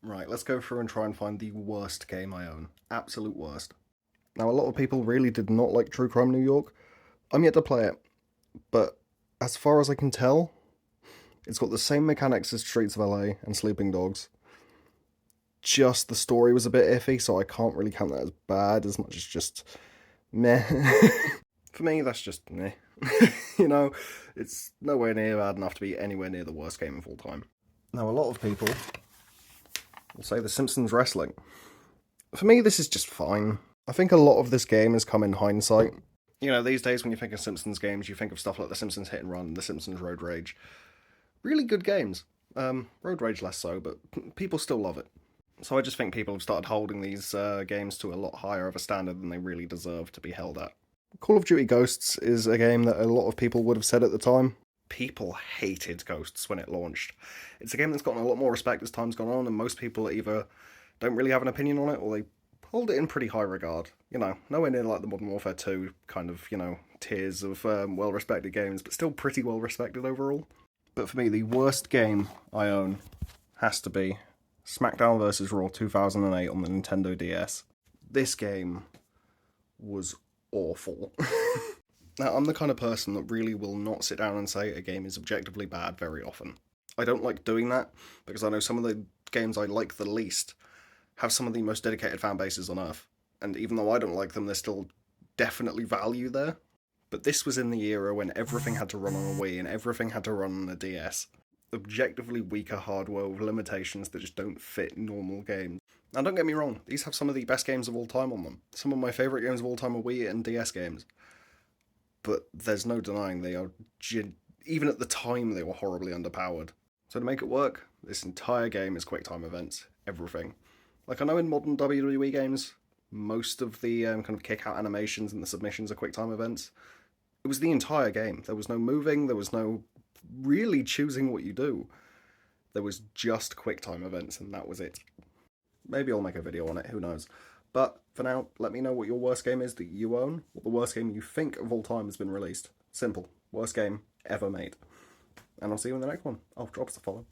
Right, let's go through and try and find the worst game I own. Absolute worst. Now, a lot of people really did not like True Crime New York. I'm yet to play it, but as far as I can tell, it's got the same mechanics as Streets of LA and Sleeping Dogs. Just the story was a bit iffy, so I can't really count that as bad as much as just meh. For me, that's just meh. You know, it's nowhere near bad enough to be anywhere near the worst game of all time. Now, a lot of people will say The Simpsons Wrestling. For me, this is just fine. I think a lot of this game has come in hindsight. You know, these days when you think of Simpsons games, you think of stuff like The Simpsons Hit and Run, The Simpsons Road Rage. Really good games. Road Rage less so, but people still love it. So I just think people have started holding these games to a lot higher of a standard than they really deserve to be held at. Call of Duty Ghosts is a game that a lot of people would have said at the time. People hated Ghosts when it launched. It's a game that's gotten a lot more respect as time's gone on, and most people either don't really have an opinion on it, or they hold it in pretty high regard. You know, nowhere near like the Modern Warfare 2 kind of, tiers of well-respected games, but still pretty well-respected overall. But for me, the worst game I own has to be SmackDown vs. Raw 2008 on the Nintendo DS. This game was awful. Now, I'm the kind of person that really will not sit down and say a game is objectively bad very often. I don't like doing that, because I know some of the games I like the least have some of the most dedicated fan bases on Earth. And even though I don't like them, there's still definitely value there. But this was in the era when everything had to run on a Wii and everything had to run on a DS. Objectively weaker hardware with limitations that just don't fit normal games. Now, don't get me wrong, these have some of the best games of all time on them. Some of my favourite games of all time are Wii and DS games. But there's no denying they are, even at the time, they were horribly underpowered. So to make it work, this entire game is QuickTime events. Everything. Like, I know in modern WWE games, most of the kind of kick-out animations and the submissions are QuickTime events. It was the entire game. There was no moving, there was no really choosing what you do. There was just QuickTime events, and that was it. Maybe I'll make a video on it, who knows. But for now, let me know what your worst game is that you own, what the worst game you think of all time has been released. Simple. Worst game ever made. And I'll see you in the next one. Oh, drop us a follow.